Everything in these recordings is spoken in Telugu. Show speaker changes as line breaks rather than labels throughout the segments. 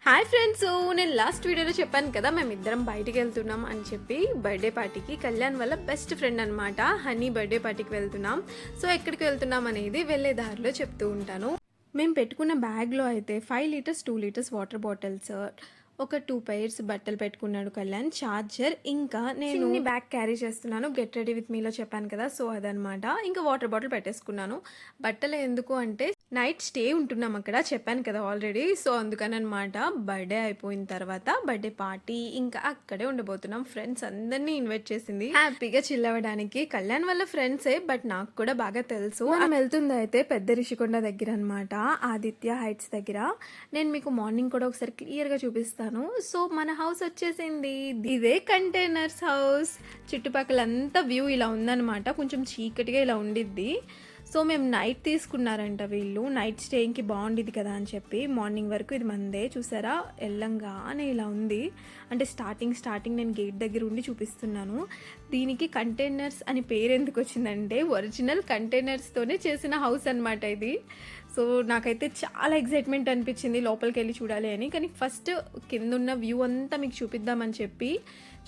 హాయ్ ఫ్రెండ్స్, నేను లాస్ట్ వీడియోలో చెప్పాను కదా మేమిద్దరం బయటికి వెళ్తున్నాం అని చెప్పి. బర్త్డే పార్టీకి కళ్యాణ్ వల్ల బెస్ట్ ఫ్రెండ్ అనమాట హనీ బర్త్డే పార్టీకి వెళ్తున్నాం. సో ఎక్కడికి వెళ్తున్నాం అనేది వెళ్ళే దారిలో చెప్తూ ఉంటాను. మేము పెట్టుకున్న బ్యాగ్లో అయితే 5 లీటర్స్ 2 లీటర్స్ వాటర్ బాటిల్స్, ఒక 2 పైర్స్ బట్టలు పెట్టుకున్నాడు కళ్యాణ్, ఛార్జర్, ఇంకా నేను బ్యాగ్ క్యారీ చేస్తున్నాను. గెట్ రెడీ విత్ మీలో చెప్పాను కదా, సో అదనమాట. ఇంకా వాటర్ బాటిల్ పెట్టేసుకున్నాను. బట్టలు ఎందుకు అంటే నైట్ స్టే ఉంటున్నాం అక్కడ, చెప్పాను కదా ఆల్రెడీ. సో అందుకని అనమాట. బర్త్డే అయిపోయిన తర్వాత బర్త్డే పార్టీ ఇంకా అక్కడే ఉండబోతున్నాం. ఫ్రెండ్స్ అందరినీ ఇన్వైట్ చేసింది హ్యాపీగా చిల్ అవ్వడానికి. కళ్యాణ్ వల్ల ఫ్రెండ్సే, బట్ నాకు కూడా బాగా తెలుసు. మనం వెళ్తుంది అయితే పెద్ద రిషికొండ దగ్గర అనమాట, ఆదిత్య హైట్స్ దగ్గర. నేను మీకు మార్నింగ్ కూడా ఒకసారి క్లియర్ గా చూపిస్తాను. సో మన హౌస్ వచ్చేసింది. ఇదే కంటైనర్స్ హౌస్. చుట్టుపక్కలంతా వ్యూ ఇలా ఉందన్నమాట, కొంచెం చీకటిగా ఇలా ఉండిద్ది. సో మేము నైట్ తీసుకున్నారంట వీళ్ళు, నైట్ స్టేయింగ్కి బాగుండిద్ది కదా అని చెప్పి. మార్నింగ్ వరకు ఇది మందే. చూసారా ఎల్లంగానే ఇలా ఉంది. అంటే స్టార్టింగ్ నేను గేట్ దగ్గర ఉండి చూపిస్తున్నాను. దీనికి కంటైనర్స్ అని పేరు ఎందుకు వచ్చిందంటే ఒరిజినల్ కంటైనర్స్తోనే చేసిన హౌస్ అనమాట ఇది. సో నాకైతే చాలా ఎక్సైట్మెంట్ అనిపించింది లోపలికి వెళ్ళి చూడాలి అని. కానీ ఫస్ట్ కింద ఉన్న వ్యూ అంతా మీకు చూపిద్దామని చెప్పి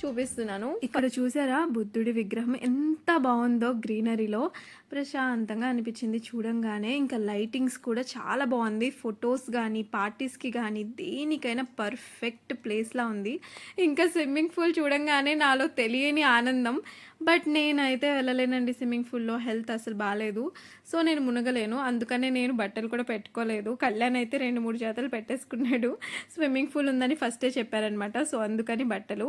చూపిస్తున్నాను. ఇక్కడ చూసారా బుద్ధుడి విగ్రహం ఎంత బాగుందో, గ్రీనరీలో ప్రశాంతంగా అనిపించింది చూడంగానే. ఇంకా లైటింగ్స్ కూడా చాలా బాగుంది. ఫొటోస్ కానీ పార్టీస్కి కానీ దేనికైనా పర్ఫెక్ట్ ప్లేస్లా ఉంది. ఇంకా స్విమ్మింగ్ పూల్ చూడంగానే నాలో తెలియని ఆనందం. బట్ నేనైతే వెళ్ళలేనండి స్విమ్మింగ్ పూల్లో, హెల్త్ అసలు బాగాలేదు. సో నేను మునగలేను, అందుకనే నేను బట్టలు కూడా పెట్టుకోలేదు. కళ్యాణ్ అయితే 2-3 జతలు పెట్టేసుకున్నాడు. స్విమ్మింగ్ పూల్ ఉందని ఫస్టే చెప్పారనమాట, సో అందుకని బట్టలు.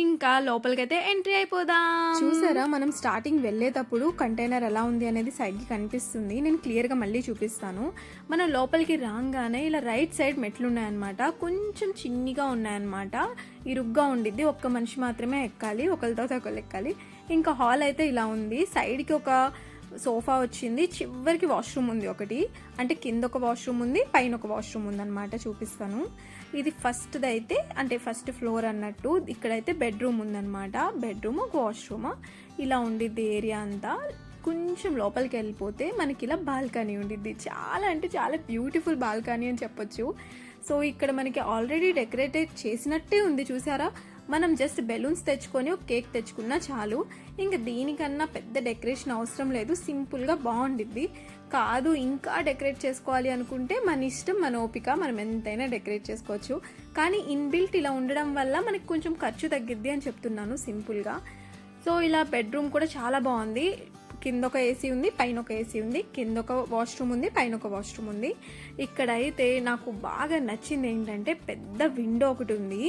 ఇంకా లోపలికైతే ఎంట్రీ అయిపోదాం. చూసారా మనం స్టార్టింగ్ వెళ్ళేటప్పుడు కంటైనర్ ఎలా ఉంది అనేది సైడ్కి కనిపిస్తుంది. నేను క్లియర్గా మళ్ళీ చూపిస్తాను. మనం లోపలికి రాగానే ఇలా రైట్ సైడ్ మెట్లు ఉన్నాయన్నమాట, కొంచెం చిన్నగా ఉన్నాయన్నమాట, ఇరుగ్గా ఉండిద్ది. ఒక్క మనిషి మాత్రమే ఎక్కాలి, ఒకరితో ఒకరు ఎక్కాలి. ఇంకా హాల్ అయితే ఇలా ఉంది. సైడ్కి ఒక సోఫా వచ్చింది, చివరికి వాష్రూమ్ ఉంది ఒకటి. అంటే కింద ఒక వాష్రూమ్ ఉంది, పైన ఒక వాష్రూమ్ ఉంది అనమాట, చూపిస్తాను. ఇది ఫస్ట్ది అయితే, అంటే ఫస్ట్ ఫ్లోర్ అన్నట్టు. ఇక్కడైతే బెడ్రూమ్ ఉందన్నమాట, బెడ్రూమ్ ఒక వాష్రూమ్ ఇలా ఉండిద్ది ఏరియా అంతా. కొంచెం లోపలికి వెళ్ళిపోతే మనకి ఇలా బాల్కనీ ఉండిద్ది. చాలా అంటే చాలా బ్యూటిఫుల్ బాల్కనీ అని చెప్పొచ్చు. సో ఇక్కడ మనకి ఆల్రెడీ డెకరేటెడ్ చేసినట్టే ఉంది చూసారా. మనం జస్ట్ బెలూన్స్ తెచ్చుకొని ఒక కేక్ తెచ్చుకున్నా చాలు. ఇంకా దీనికన్నా పెద్ద డెకరేషన్ అవసరం లేదు, సింపుల్గా బాగుండిద్ది. కాదు ఇంకా డెకరేట్ చేసుకోవాలి అనుకుంటే మన ఇష్టం, మన ఓపిక, మనం ఎంతైనా డెకరేట్ చేసుకోవచ్చు. కానీ ఇన్బిల్ట్ ఇలా ఉండడం వల్ల మనకి కొంచెం ఖర్చు తగ్గిద్ది అని చెప్తున్నాను సింపుల్గా. సో ఇలా బెడ్రూమ్ కూడా చాలా బాగుంది. కింద ఒక ఏసీ ఉంది, పైన ఒక ఏసీ ఉంది. కింద ఒక వాష్రూమ్ ఉంది, పైన ఒక వాష్రూమ్ ఉంది. ఇక్కడైతే నాకు బాగా నచ్చింది ఏంటంటే పెద్ద విండో ఒకటి ఉంది,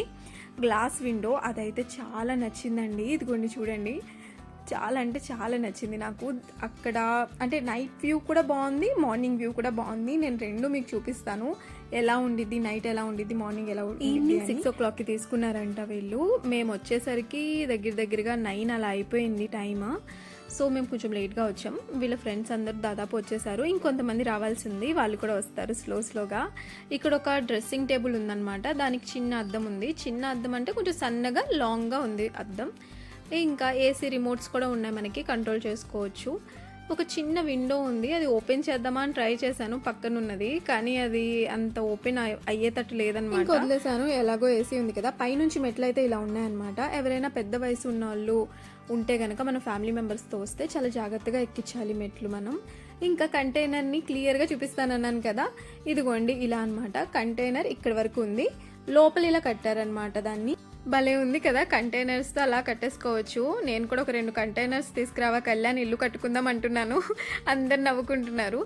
గ్లాస్ విండో. అదైతే చాలా నచ్చిందండి. ఇదిగోండి చూడండి, చాలా అంటే చాలా నచ్చింది నాకు. అక్కడ అంటే నైట్ వ్యూ కూడా బాగుంది, మార్నింగ్ వ్యూ కూడా బాగుంది. నేను రెండు మీకు చూపిస్తాను ఎలా ఉండిద్ది, నైట్ ఎలా ఉండిద్ది, మార్నింగ్ ఎలా ఉండిద్ది. ఈవినింగ్ 6 o'clockకి తీసుకున్నారంట వీళ్ళు. మేము వచ్చేసరికి దగ్గరగా 9 అలా అయిపోయింది టైమ్. సో మేము కొంచెం లేట్గా వచ్చాం. వీళ్ళ ఫ్రెండ్స్ అందరూ దాదాపు వచ్చేసారు. ఇంకొంతమంది రావాల్సింది, వాళ్ళు కూడా వస్తారు స్లోగా. ఇక్కడ ఒక డ్రెస్సింగ్ టేబుల్ ఉందన్నమాట, దానికి చిన్న అద్దం ఉంది. చిన్న అద్దం అంటే కొంచెం సన్నగా లాంగ్గా ఉంది అద్దం. ఇంకా ఏసీ రిమోట్స్ కూడా ఉన్నాయి, మనకి కంట్రోల్ చేసుకోవచ్చు. ఒక చిన్న విండో ఉంది, అది ఓపెన్ చేద్దామా అని ట్రై చేశాను, పక్కన ఉన్నది. కానీ అది అంత ఓపెన్ అయ్యేటట్టు లేదనమాట, వదిలేసాను. ఎలాగో ఏసీ ఉంది కదా. పైనుంచి మెట్లు అయితే ఇలా ఉన్నాయన్నమాట. ఎవరైనా పెద్ద వయసు ఉన్న వాళ్ళు ఉంటే కనుక మన ఫ్యామిలీ మెంబర్స్తో వస్తే చాలా జాగ్రత్తగా ఎక్కించాలి మెట్లు మనం. ఇంకా కంటైనర్ని క్లియర్గా చూపిస్తానన్నాను కదా, ఇదిగోండి ఇలా అనమాట. కంటైనర్ ఇక్కడ వరకు ఉంది, లోపల ఇలా కట్టారనమాట దాన్ని. భలే ఉంది కదా, కంటైనర్స్తో అలా కట్టేసుకోవచ్చు. నేను కూడా ఒక 2 కంటైనర్స్ తీసుకురావా కళ్యాణ్, ఇల్లు కట్టుకుందాం అంటున్నాను. అందరు నవ్వుకుంటున్నారు.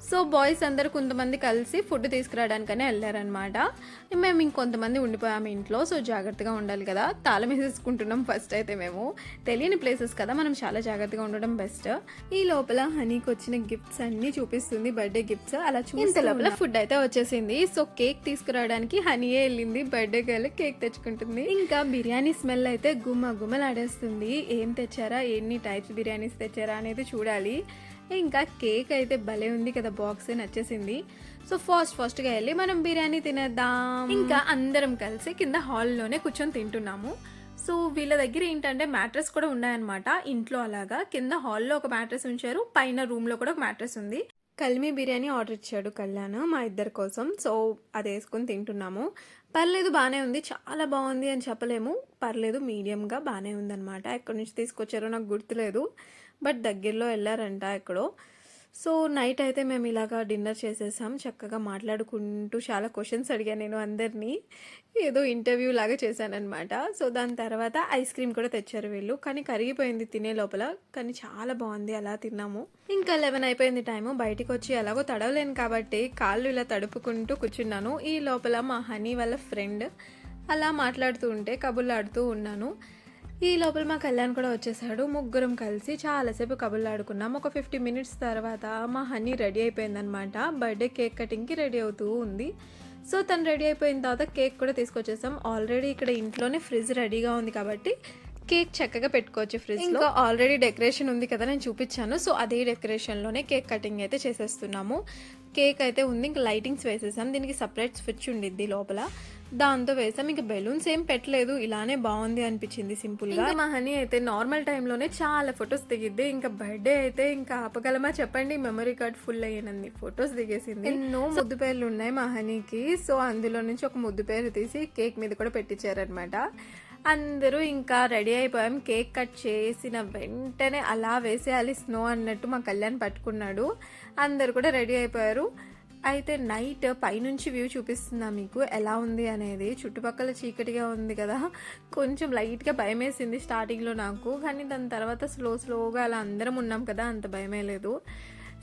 సో బాయ్స్ అందరు కొంతమంది కలిసి ఫుడ్ తీసుకురావడానికనే వెళ్ళారనమాట. మేము ఇంకొంతమంది ఉండిపోయాము ఇంట్లో. సో జాగ్రత్తగా ఉండాలి కదా, తాళం వేసేసుకుంటున్నాం ఫస్ట్ అయితే. మేము తెలియని ప్లేసెస్ కదా, మనం చాలా జాగ్రత్తగా ఉండడం బెస్ట్. ఈ లోపల హనీకి వచ్చిన గిఫ్ట్స్ అన్ని చూపిస్తుంది, బర్త్డే గిఫ్ట్స్. అలా చూసే లోపల ఫుడ్ అయితే వచ్చేసింది. సో కేక్ తీసుకురావడానికి హనీయే వెళ్ళింది, బర్త్డే గర్ల్ కేక్ తెచ్చుకుంటుంది. ఇంకా బిర్యానీ స్మెల్ అయితే గుమ్మలాడేస్తుంది. ఏం తెచ్చారా, ఎన్ని టైప్స్ బిర్యానీస్ తెచ్చారా అనేది చూడాలి. ఇంకా కేక్ అయితే భలే ఉంది కదా, బాక్స్ నచ్చేసింది. సో ఫాస్ట్గా వెళ్ళి మనం బిర్యానీ తినేద్దాం. ఇంకా అందరం కలిసి కింద హాల్లోనే కూర్చొని తింటున్నాము. సో వీళ్ళ దగ్గర ఏంటంటే మ్యాట్రెస్ కూడా ఉన్నాయన్నమాట ఇంట్లో. అలాగా కింద హాల్లో ఒక మ్యాట్రెస్ ఉంచారు, పైన రూమ్లో కూడా ఒక మ్యాట్రెస్ ఉంది. కల్మీ బిర్యానీ ఆర్డర్ ఇచ్చాడు కళ్యాణ్ మా ఇద్దరి కోసం. సో అది వేసుకొని తింటున్నాము. పర్లేదు బానే ఉంది. చాలా బావుంది అని చెప్పలేము. పర్లేదు మీడియంగా బానే ఉందనమాట. ఎక్కడి నుంచి తీసుకొచ్చారో నాకు గుర్తులేదు. బట్ దగ్గరలో ఎళ్లారంట ఎక్కడో. సో, నైట్ అయితే మేము ఇలాగా డిన్నర్ చేసేసాం. చక్కగా మాట్లాడుకుంటూ చాలా క్వెషన్స్ అడిగాను నేను అందరిని. ఏదో ఇంటర్వ్యూ లాగా చేశాననమాట. సో, దాని తర్వాత ఐస్ క్రీమ్ కూడా తెచ్చారు వీళ్ళు. కానీ కరిగిపోయింది తినే లోపల. కానీ చాలా బావుంది. అలా తిన్నాము. ఇంకా 11 అయిపోయింది టైము. బయటికొచ్చి ఎలాగో తడవలేను కాబట్టి కాళ్ళు ఇలా తడుపుకుంటూ కూర్చున్నాను. ఈ లోపల మా హనీ వాళ్ళ ఫ్రెండ్ అలా మాట్లాడుతూ ఉంటే కబుర్లాడుతూ ఉన్నాను. ఈ లోపల మా కళ్యాణ్ కూడా వచ్చేసాడు. ముగ్గురం కలిసి చాలాసేపు కబుర్లాడుకున్నాం. ఒక 50 మినిట్స్ తర్వాత మా హనీ రెడీ అయిపోయిందనమాట. బర్త్డే కేక్ కటింగ్‌కి రెడీ అవుతూ ఉంది. సో, తను రెడీ అయిపోయిన తర్వాత కేక్ కూడా తీసుకొచ్చేసాం. ఆల్రెడీ ఇక్కడ ఇంట్లోనే ఫ్రిడ్జ్ రెడీగా ఉంది కాబట్టి కేక్ చక్కగా పెట్టుకోవచ్చు ఫ్రిడ్జ్‌లో. ఇంకా ఆల్రెడీ డెకరేషన్ ఉంది కదా నేను చూపించాను. సో, అదే డెకరేషన్‌లోనే కేక్ కటింగ్ అయితే చేసేస్తున్నాము. కేక్ అయితే ఉంది. ఇంకా లైటింగ్స్ వేసేసాం. దీనికి సెపరేట్ స్విచ్ ఉండిద్ది లోపల. దాంతో వేసాం. ఇంకా బెలూన్స్ ఏం పెట్టలేదు. ఇలానే బాగుంది అనిపించింది సింపుల్గా. మా హనీ అయితే నార్మల్ టైంలోనే చాలా ఫొటోస్ దిగిద్ది. ఇంకా బర్త్డే అయితే ఇంకా ఆపగలమా చెప్పండి. మెమరీ కార్డ్ ఫుల్ అయ్యానండి. ఫొటోస్ దిగేసింది. ఎన్నో ముద్దు పేర్లు ఉన్నాయి మా హనీకి. సో, అందులో నుంచి ఒక ముద్దు పేరు తీసి కేక్ మీద కూడా పెట్టించారనమాట. అందరూ ఇంకా రెడీ అయిపోయాం. కేక్ కట్ చేసిన వెంటనే అలా వేసేయాలి స్నో అన్నట్టు మా కళ్యాణ్ పట్టుకున్నాడు. అందరు కూడా రెడీ అయిపోయారు. అయితే నైట్ పైనుంచి వ్యూ చూపిస్తున్నా మీకు ఎలా ఉంది అనేది. చుట్టుపక్కల చీకటిగా ఉంది కదా, కొంచెం లైట్గా భయం వేసింది స్టార్టింగ్లో నాకు. కానీ దాని తర్వాత స్లోగా అలా అందరం ఉన్నాం కదా, అంత భయమే లేదు.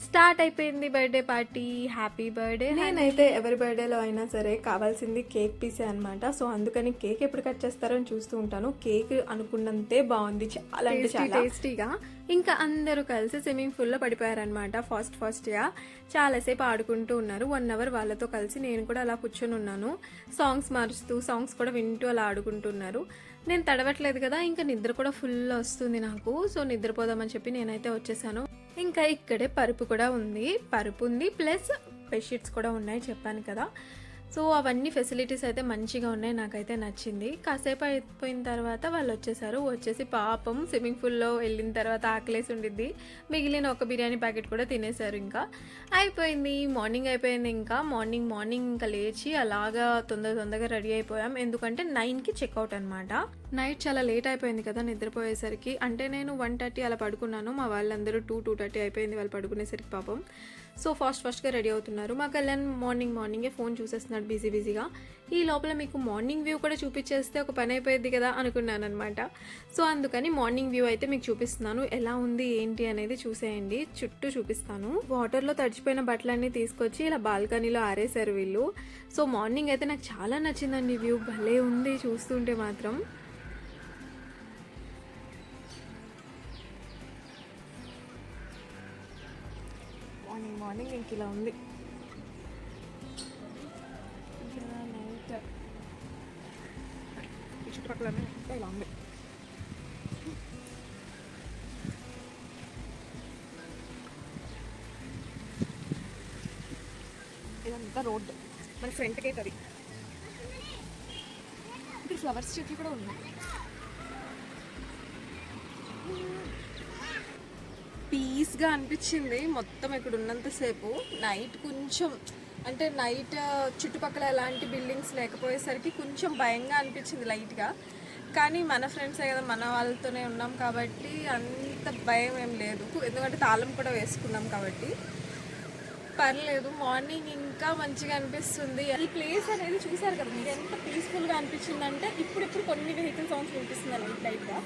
స్టార్ట్ అయిపోయింది బర్త్డే పార్టీ. Happy birthday. నేనైతే ఎవరి బర్త్డేలో అయినా సరే కావాల్సింది కేక్ పీసే అనమాట. సో, అందుకని కేక్ ఎప్పుడు కట్ చేస్తారో అని చూస్తూ ఉంటాను. కేక్ అనుకున్నంతే బాగుంది, చాలా అంటే చాలా టేస్టీగా. ఇంకా అందరూ కలిసి స్విమ్మింగ్ పూల్లో పడిపోయారనమాట. ఫాస్ట్గా చాలాసేపు ఆడుకుంటూ ఉన్నారు. 1 అవర్ వాళ్ళతో కలిసి నేను కూడా అలా కూర్చొని ఉన్నాను. సాంగ్స్ మారుస్తూ సాంగ్స్ కూడా వింటూ అలా ఆడుకుంటున్నారు. నేను తడవట్లేదు కదా, ఇంకా నిద్ర కూడా ఫుల్ వస్తుంది నాకు. సో, నిద్రపోదామని చెప్పి నేనైతే వచ్చేసాను. ఇంకా ఇక్కడే పరుపు కూడా ఉంది. పరుపు ఉంది ప్లస్ బెడ్షీట్స్ కూడా ఉన్నాయి చెప్పాను కదా. సో, అవన్నీ ఫెసిలిటీస్ అయితే మంచిగా ఉన్నాయి. నాకైతే నచ్చింది. కాసేపు అయిపోయిన తర్వాత వాళ్ళు వచ్చేసి పాపం స్విమ్మింగ్ పూల్లో వెళ్ళిన తర్వాత ఆకలేసి ఉండిద్ది. మిగిలిన ఒక బిర్యానీ ప్యాకెట్ కూడా తినేశారు. ఇంకా అయిపోయింది. మార్నింగ్ అయిపోయింది. ఇంకా మార్నింగ్ ఇంకా లేచి అలాగా తొందరగా రెడీ అయిపోయాం. ఎందుకంటే 9కి చెక్అవుట్ అనమాట. నైట్ చాలా లేట్ అయిపోయింది కదా నిద్రపోయేసరికి. అంటే నేను 1:30 అలా పడుకున్నాను. మా వాళ్ళందరూ 2:30 అయిపోయింది వాళ్ళు పడుకునేసరికి పాపం. సో, ఫాస్ట్గా రెడీ అవుతున్నారు. మా కళ్యాణ్ మార్నింగే ఫోన్ చూసేస్తున్నాడు బిజీగా. ఈ లోపల మీకు మార్నింగ్ వ్యూ కూడా చూపించేస్తే ఒక పని అయిపోయింది కదా అనుకున్నాను అనమాట. సో, అందుకని మార్నింగ్ వ్యూ అయితే మీకు చూపిస్తున్నాను. ఎలా ఉంది ఏంటి అనేది చూసేయండి. చుట్టూ చూపిస్తాను. వాటర్లో తడిచిపోయిన బట్టలన్నీ తీసుకొచ్చి ఇలా బాల్కనీలో ఆరేశారు వీళ్ళు. సో, మార్నింగ్ అయితే నాకు చాలా నచ్చిందండి వ్యూ. భలే ఉంది చూస్తుంటే మాత్రం. మార్నింగ్ ఇంక ఇలా ఉంది. నైట్ ఈ చుట్టుపక్కల ఇలా ఉంది. ఇదంతా రోడ్డు మన ఫ్రంట్కి అవుతుంది. ఇక్కడ ఫ్లవర్స్ చెట్లు కూడా ఉన్నాయి. పీస్గా అనిపించింది మొత్తం ఇక్కడ ఉన్నంతసేపు. నైట్ కొంచెం అంటే నైట్ చుట్టుపక్కల ఎలాంటి బిల్డింగ్స్ లేకపోయేసరికి కొంచెం భయంగా అనిపించింది లైట్గా. కానీ మన ఫ్రెండ్సే కదా, మన వాళ్ళతోనే ఉన్నాం కాబట్టి అంత భయం ఏం లేదు. ఎందుకంటే తాళం కూడా వేసుకున్నాం కాబట్టి పర్లేదు. మార్నింగ్ ఇంకా మంచిగా అనిపిస్తుంది. ఈ ప్లేస్ అనేది చూసారు కదా మీరు, ఎంత పీస్ఫుల్గా అనిపించిందంటే ఇప్పుడు కొన్ని వెహికల్ సౌండ్స్ వినిపిస్తుంది లైట్గా.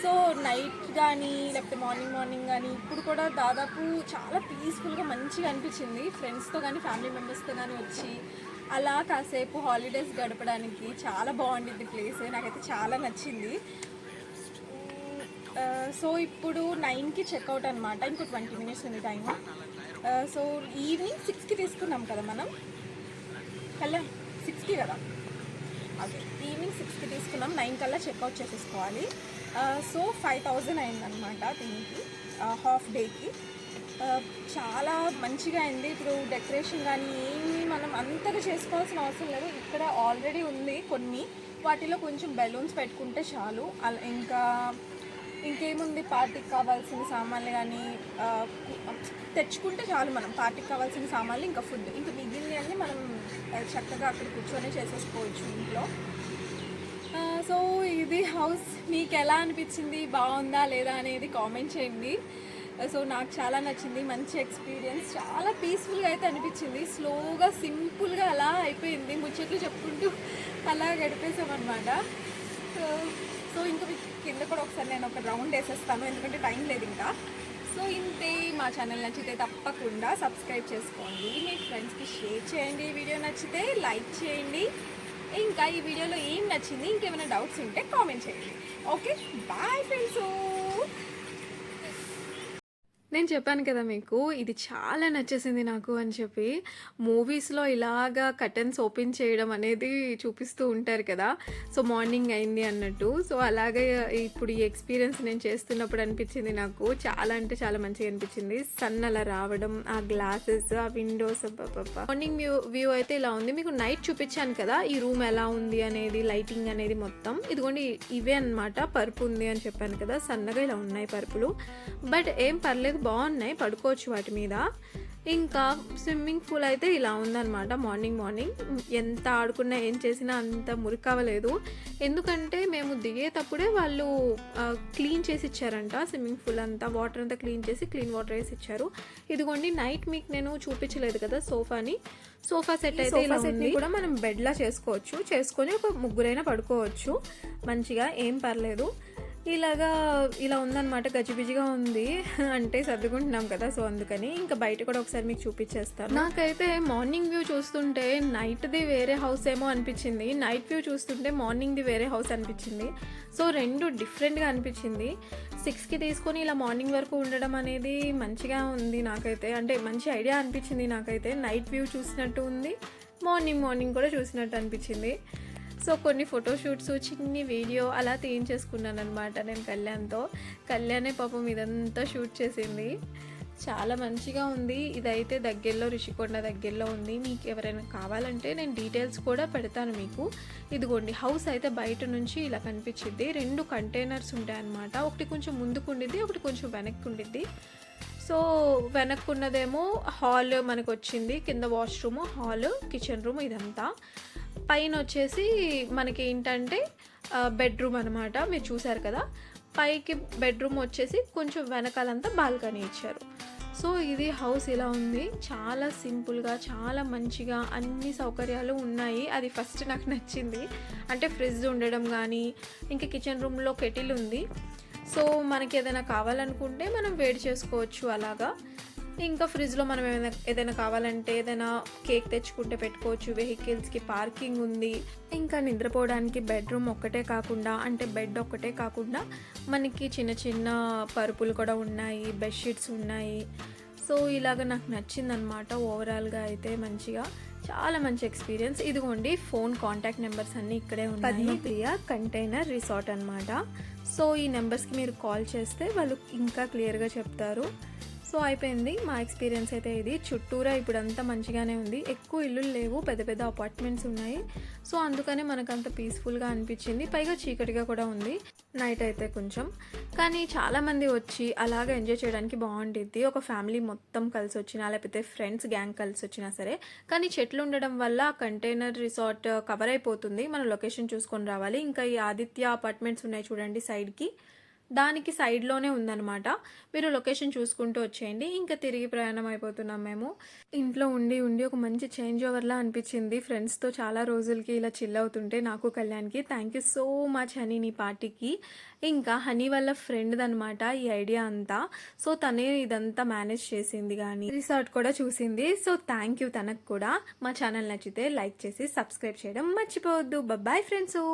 సో, నైట్ కానీ లేకపోతే మార్నింగ్ కానీ ఇప్పుడు కూడా దాదాపు చాలా పీస్ఫుల్గా మంచిగా అనిపించింది. ఫ్రెండ్స్తో కానీ ఫ్యామిలీ మెంబర్స్తో కానీ వచ్చి అలా కాసేపు హాలిడేస్ గడపడానికి చాలా బాగుంటుంది ప్లేస్. నాకైతే చాలా నచ్చింది. సో, ఇప్పుడు 9కి చెక్అవుట్ అనమాట. ఇంకో 20 మినిట్స్ ఉంది టైము. సో, ఈవినింగ్ 6కి తీసుకున్నాం కదా మనం. 6కి కదా, అదే ఈవినింగ్ 6కి తీసుకున్నాం. 9 కల్లా చెక్అవుట్ చేసేసుకోవాలి. సో, 5000 అయిందనమాట దీనికి హాఫ్ డేకి. చాలా మంచిగా అయింది. ఇప్పుడు డెకరేషన్ కానీ ఏమీ మనం అంతగా చేసుకోవాల్సిన అవసరం లేదు. ఇక్కడ ఆల్రెడీ ఉంది కొన్ని, వాటిలో కొంచెం బెలూన్స్ పెట్టుకుంటే చాలు. అలా ఇంకేముంది, పార్టీకి కావాల్సిన సామాన్లు కానీ తెచ్చుకుంటే చాలు. మనం పార్టీకి కావాల్సిన సామాన్లు, ఇంకా ఫుడ్, ఇంకా మిగిలినవన్నీ మనం చక్కగా అక్కడ కూర్చొని చేసేసుకోవచ్చు ఇంట్లో. సో ఇది హౌస్ మీకు ఎలా అనిపించింది, బాగుందా లేదా అనేది కామెంట్ చేయండి. సో నాకు చాలా నచ్చింది, మంచి ఎక్స్పీరియన్స్, చాలా పీస్ఫుల్గా అయితే అనిపించింది. స్లోగా సింపుల్గా అలా అయిపోయింది, ముచ్చట్లు చెప్పుకుంటూ అలా గడిపేసామన్నమాట. సో ఇంకా కింద కూడా ఒకసారి నేను ఒక రౌండ్ వేసేస్తాను, ఎందుకంటే టైం లేదు ఇంకా. సో ఇంతే, మా ఛానల్ నచ్చితే తప్పకుండా సబ్స్క్రైబ్ చేసుకోండి, మీ ఫ్రెండ్స్కి షేర్ చేయండి, వీడియో నచ్చితే లైక్ చేయండి. ఇంకా ఈ వీడియోలో ఏం నచ్చింది, ఇంకేమైనా డౌట్స్ ఉంటే కామెంట్ చేయండి. Okay, bye friends. నేను చెప్పాను కదా మీకు, ఇది చాలా నచ్చేసింది నాకు అని చెప్పి. మూవీస్లో ఇలాగా కర్టన్స్ ఓపెన్ చేయడం అనేది చూపిస్తూ ఉంటారు కదా, సో మార్నింగ్ అయింది అన్నట్టు. సో అలాగే ఇప్పుడు ఈ ఎక్స్పీరియన్స్ నేను చేస్తున్నప్పుడు అనిపించింది నాకు, చాలా అంటే చాలా మంచిగా అనిపించింది. సన్ అలా రావడం, ఆ గ్లాసెస్, ఆ విండోస్, మార్నింగ్ వ్యూ అయితే ఇలా ఉంది. మీకు నైట్ చూపించాను కదా ఈ రూమ్ ఎలా ఉంది అనేది, లైటింగ్ అనేది మొత్తం. ఇదిగోండి ఇవే అనమాట, పరుపు ఉంది అని చెప్పాను కదా, సన్నగా ఇలా ఉన్నాయి పరుపులు. బట్ ఏం పర్లేదు, బాగున్నాయి, పడుకోవచ్చు వాటి మీద. ఇంకా స్విమ్మింగ్ పూల్ అయితే ఇలా ఉందన్నమాట. మార్నింగ్ ఎంత ఆడుకున్నా ఏం చేసినా అంత మురికవ్వలేదు, ఎందుకంటే మేము దిగేటప్పుడే వాళ్ళు క్లీన్ చేసి ఇచ్చారంట. స్విమ్మింగ్ పూల్ అంతా వాటర్ అంతా క్లీన్ చేసి క్లీన్ వాటర్ వేసి ఇచ్చారు. ఇదిగోండి నైట్ మీకు నేను చూపించలేదు కదా సోఫా సెట్ అయితే ఇలా ఉంది. కూడా మనం బెడ్లా చేసుకొని ఒక ముగ్గురైనా పడుకోవచ్చు మంచిగా, ఏం పర్లేదు. ఇలా ఉందన్నమాట, గజిబిజిగా ఉంది అంటే సర్దుకుంటున్నాం కదా, సో అందుకని. ఇంకా బయట కూడా ఒకసారి మీకు చూపించేస్తాను. నాకైతే మార్నింగ్ వ్యూ చూస్తుంటే నైట్ది వేరే హౌస్ ఏమో అనిపించింది, నైట్ వ్యూ చూస్తుంటే మార్నింగ్ది వేరే హౌస్ అనిపించింది. సో రెండు డిఫరెంట్గా అనిపించింది. 6కి తీసుకొని ఇలా మార్నింగ్ వరకు ఉండడం అనేది మంచిగా ఉంది నాకైతే, అంటే మంచి ఐడియా అనిపించింది నాకైతే. నైట్ వ్యూ చూసినట్టు ఉంది, మార్నింగ్ కూడా చూసినట్టు అనిపించింది. సో కొన్ని ఫోటోషూట్స్, చిన్ని వీడియో అలా తీయించేసుకున్నాను అనమాట నేను కళ్యాణే పాపం ఇదంతా షూట్ చేసింది. చాలా మంచిగా ఉంది. ఇదైతే దగ్గరలో, రిషికొండ దగ్గరలో ఉంది. మీకు ఎవరైనా కావాలంటే నేను డీటెయిల్స్ కూడా పెడతాను మీకు. ఇదిగోండి హౌస్ అయితే బయట నుంచి ఇలా కనిపించింది. 2 కంటైనర్స్ ఉంటాయన్నమాట, ఒకటి కొంచెం ముందుకు ఉండిద్ది, ఒకటి కొంచెం వెనక్కి ఉండిద్ది. సో వెనక్కున్నదేమో హాల్ మనకు వచ్చింది, కింద వాష్రూమ్, హాల్, కిచెన్ రూమ్ ఇదంతా. పైన వచ్చేసి మనకి ఏంటంటే బెడ్రూమ్ అనమాట, మీరు చూసారు కదా. పైకి బెడ్రూమ్ వచ్చేసి కొంచెం వెనకాలంతా బాల్కనీ ఇచ్చారు. సో ఇది హౌస్ ఇలా ఉంది, చాలా సింపుల్గా, చాలా మంచిగా అన్ని సౌకర్యాలు ఉన్నాయి. అది ఫస్ట్ నాకు నచ్చింది, అంటే ఫ్రిడ్జ్ ఉండడం కానీ, ఇంకా కిచెన్ రూమ్లో కెటిల్ ఉంది. సో మనకి ఏదైనా కావాలనుకుంటే మనం వేడి చేసుకోవచ్చు అలాగా. ఇంకా ఫ్రిడ్జ్లో మనం ఏదైనా కావాలంటే ఏదైనా కేక్ తెచ్చుకుంటే పెట్టుకోవచ్చు. వెహికల్స్కి పార్కింగ్ ఉంది. ఇంకా నిద్రపోవడానికి బెడ్రూమ్ ఒక్కటే కాకుండా, అంటే బెడ్ ఒక్కటే కాకుండా మనకి చిన్న చిన్న పరుపులు కూడా ఉన్నాయి, బెడ్షీట్స్ ఉన్నాయి. సో ఇలాగ నాకు నచ్చిందనమాట. ఓవరాల్గా అయితే మంచిగా, చాలా మంచి ఎక్స్పీరియన్స్. ఇదిగోండి ఫోన్ కాంటాక్ట్ నెంబర్స్ అన్నీ ఇక్కడే ఉన్నాయి. పద్మప్రియ కంటైనర్ రిసార్ట్ అనమాట. సో ఈ నెంబర్స్కి మీరు కాల్ చేస్తే వాళ్ళు ఇంకా క్లియర్గా చెప్తారు. సో అయిపోయింది మా ఎక్స్పీరియన్స్ అయితే ఇది. చుట్టూరా ఇప్పుడంతా మంచిగానే ఉంది, ఎక్కువ ఇల్లులు లేవు, పెద్ద పెద్ద అపార్ట్మెంట్స్ ఉన్నాయి. సో అందుకనే మనకు అంత పీస్ఫుల్గా అనిపించింది. పైగా చీకటిగా కూడా ఉంది నైట్ అయితే కొంచెం. కానీ చాలామంది వచ్చి అలాగా ఎంజాయ్ చేయడానికి బాగుంటుంది, ఒక ఫ్యామిలీ మొత్తం కలిసి వచ్చినా, లేకపోతే ఫ్రెండ్స్ గ్యాంగ్ కలిసి వచ్చినా సరే. కానీ చెట్లు ఉండడం వల్ల కంటైనర్ రిసార్ట్ కవర్ అయిపోతుంది, మనం లొకేషన్ చూసుకొని రావాలి. ఇంకా ఈ ఆదిత్య అపార్ట్మెంట్స్ ఉన్నాయి చూడండి సైడ్కి, దానికి సైడ్లోనే ఉందన్నమాట. మీరు లొకేషన్ చూసుకుంటూ వచ్చేయండి. ఇంకా తిరిగి ప్రయాణం అయిపోతున్నాం మేము. ఇంట్లో ఉండి ఒక మంచి చేంజ్ ఓవర్లా అనిపించింది. ఫ్రెండ్స్తో చాలా రోజులకి ఇలా చిల్ అవుతుంటే నాకు కళ్యాణ్కి. Thank you so much honey నీ పార్టీకి. ఇంకా హనీ వాళ్ళ ఫ్రెండ్ అనమాట ఈ ఐడియా అంతా. సో తనే ఇదంతా మేనేజ్ చేసింది, కానీ రిసార్ట్ కూడా చూసింది. సో థ్యాంక్ యూ తనకు కూడా. మా ఛానల్ నచ్చితే లైక్ చేసి సబ్స్క్రైబ్ చేయడం మర్చిపోవద్దు. Bye friends.